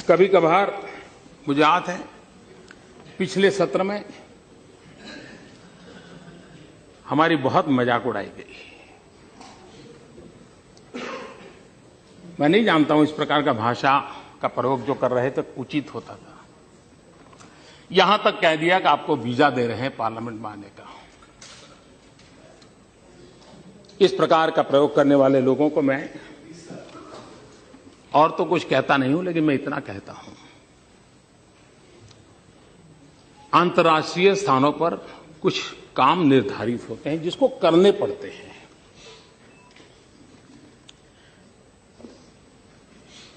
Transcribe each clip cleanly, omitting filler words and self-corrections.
कभी कभार मुझे याद है पिछले सत्र में हमारी बहुत मजाक उड़ाई गई। मैं नहीं जानता हूं इस प्रकार का भाषा का प्रयोग जो कर रहे थे उचित होता था। यहां तक कह दिया कि आपको वीजा दे रहे हैं पार्लियामेंट में आने का। इस प्रकार का प्रयोग करने वाले लोगों को मैं और तो कुछ कहता नहीं हूं, लेकिन मैं इतना कहता हूं, अंतर्राष्ट्रीय स्थानों पर कुछ काम निर्धारित होते हैं जिसको करने पड़ते हैं।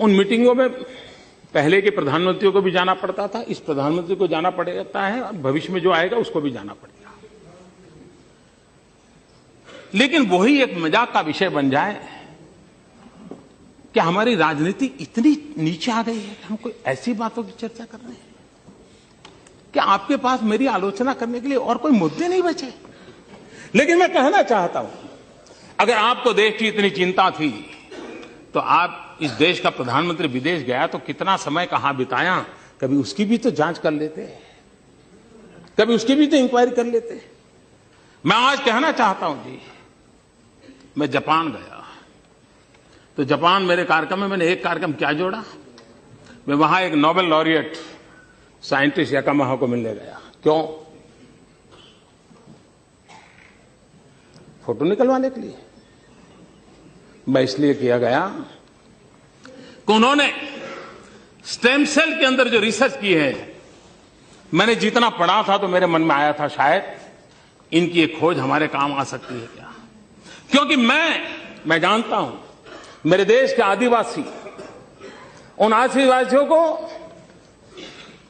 उन मीटिंगों में पहले के प्रधानमंत्रियों को भी जाना पड़ता था, इस प्रधानमंत्री को जाना पड़ता है और भविष्य में जो आएगा उसको भी जाना पड़ेगा। लेकिन वही एक मजाक का विषय बन जाए कि हमारी राजनीति इतनी नीचे आ गई है कि हम कोई ऐसी बातों की चर्चा कर रहे हैं कि आपके पास मेरी आलोचना करने के लिए और कोई मुद्दे नहीं बचे। लेकिन मैं कहना चाहता हूं, अगर आपको देश की इतनी चिंता थी तो आप इस देश का प्रधानमंत्री विदेश गया तो कितना समय कहां बिताया, कभी उसकी भी तो जांच कर लेते, कभी उसकी भी तो इंक्वायरी कर लेते। मैं आज कहना चाहता हूं जी, मैं जापान गया तो जापान मेरे कार्यक्रम में मैंने एक कार्यक्रम क्या जोड़ा, मैं वहां एक नोबेल लॉरिएट साइंटिस्ट याकामाहा को मिलने गया। क्यों? फोटो निकलवाने के लिए। मैं इसलिए किया गया कि उन्होंने स्टेम सेल के अंदर जो रिसर्च की है, मैंने जितना पढ़ा था तो मेरे मन में आया था शायद इनकी एक खोज हमारे काम आ सकती है क्या। क्योंकि मैं जानता हूं मेरे देश के आदिवासी, उन आदिवासियों को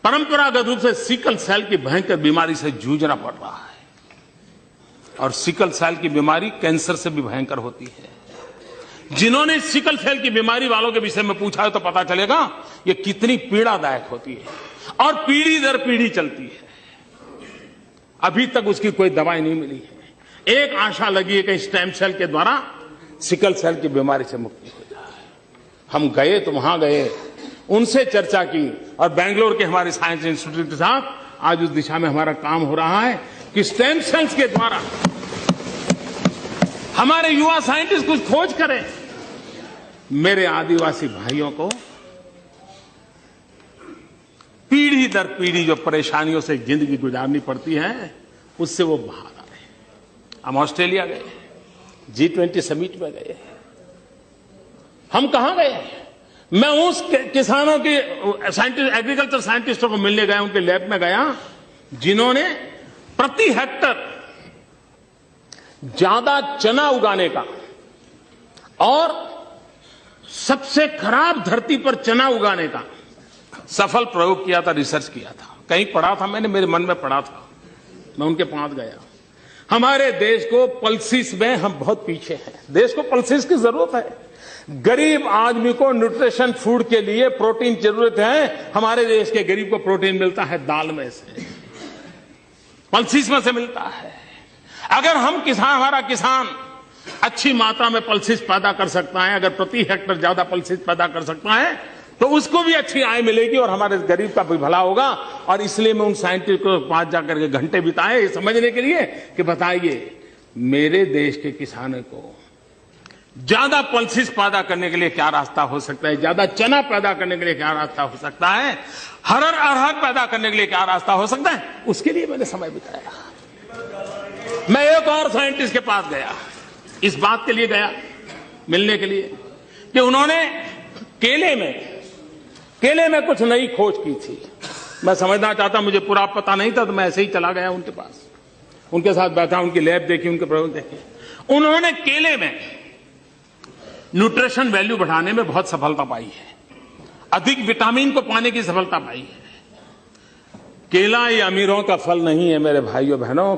परंपरागत रूप से सिकल सेल की भयंकर बीमारी से जूझना पड़ रहा है, और सिकल सेल की बीमारी कैंसर से भी भयंकर होती है। जिन्होंने सिकल सेल की बीमारी वालों के विषय में पूछा है तो पता चलेगा ये कितनी पीड़ादायक होती है और पीढ़ी दर पीढ़ी चलती है। अभी तक उसकी कोई दवाई नहीं मिली है। एक आशा लगी है कि स्टेम सेल के द्वारा सिकल सेल की बीमारी से मुक्ति हो जाए। हम गए तो वहां गए, उनसे चर्चा की, और बेंगलोर के हमारे साइंस इंस्टीट्यूट के साथ आज उस दिशा में हमारा काम हो रहा है कि स्टेम सेल्स के द्वारा हमारे युवा साइंटिस्ट कुछ खोज करें। मेरे आदिवासी भाइयों को पीढ़ी दर पीढ़ी जो परेशानियों से जिंदगी गुजारनी पड़ती है उससे वो बाहर आ रहे। हम ऑस्ट्रेलिया गए, G20 समिट में गए। हम कहां गए? मैं उस किसानों के साइंटिस्ट, एग्रीकल्चर साइंटिस्टों को मिलने गया, उनके लैब में गया जिन्होंने प्रति हेक्टर ज्यादा चना उगाने का और सबसे खराब धरती पर चना उगाने का सफल प्रयोग किया था, रिसर्च किया था। कहीं पढ़ा था मैंने, मेरे मन में पढ़ा था, मैं उनके पास गया। हमारे देश को पल्सिस में हम बहुत पीछे हैं। देश को पल्सिस की जरूरत है। गरीब आदमी को न्यूट्रिशन फूड के लिए प्रोटीन जरूरत है। हमारे देश के गरीब को प्रोटीन मिलता है दाल में से, पल्सिस में से मिलता है। अगर हम हमारा किसान अच्छी मात्रा में पल्सिस पैदा कर सकता है, अगर प्रति हेक्टर ज्यादा पल्सिस पैदा कर सकता है तो उसको भी अच्छी आय मिलेगी और हमारे गरीब का भी भला होगा। और इसलिए मैं उन साइंटिस्ट को पास जाकर के घंटे बिताए समझने के लिए कि बताइए मेरे देश के किसानों को ज्यादा पल्सिस पैदा करने के लिए क्या रास्ता हो सकता है, ज्यादा चना पैदा करने के लिए क्या रास्ता हो सकता है, हरड़ अरहर पैदा करने के लिए क्या रास्ता हो सकता है, उसके लिए मैंने समय बिताया। मैं एक और साइंटिस्ट के पास गया, इस बात के लिए गया मिलने के लिए कि उन्होंने केले में कुछ नई खोज की थी। मैं समझना चाहता, मुझे पूरा पता नहीं था, तो मैं ऐसे ही चला गया उनके पास, उनके साथ बैठा, उनकी लैब देखी, उनके प्रयोग देखे। उन्होंने केले में न्यूट्रिशन वैल्यू बढ़ाने में बहुत सफलता पाई है, अधिक विटामिन को पाने की सफलता पाई है। केला ये अमीरों का फल नहीं है मेरे भाइयों बहनों,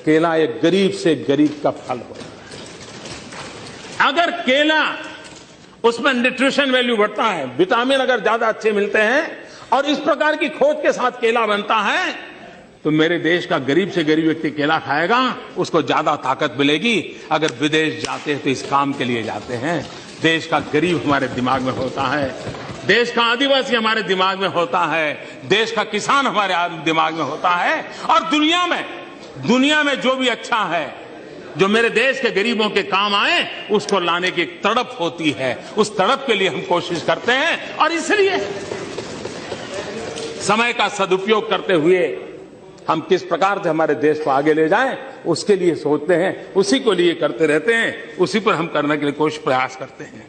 केला एक गरीब से गरीब का फल हो। अगर केला उसमें न्यूट्रिशन वैल्यू बढ़ता है, विटामिन अगर ज्यादा अच्छे मिलते हैं और इस प्रकार की खोज के साथ केला बनता है तो मेरे देश का गरीब से गरीब व्यक्ति केला खाएगा, उसको ज्यादा ताकत मिलेगी। अगर विदेश जाते हैं तो इस काम के लिए जाते हैं। देश का गरीब हमारे दिमाग में होता है। देश का आदिवासी हमारे दिमाग में होता है, देश का किसान हमारे दिमाग में होता है, और दुनिया में जो भी अच्छा है, जो मेरे देश के गरीबों के काम आए, उसको लाने की एक तड़प होती है। उस तड़प के लिए हम कोशिश करते हैं, और इसलिए समय का सदुपयोग करते हुए हम किस प्रकार से हमारे देश को आगे ले जाएं, उसके लिए सोचते हैं, उसी को लिए करते रहते हैं, उसी पर हम करने के लिए कोशिश प्रयास करते हैं।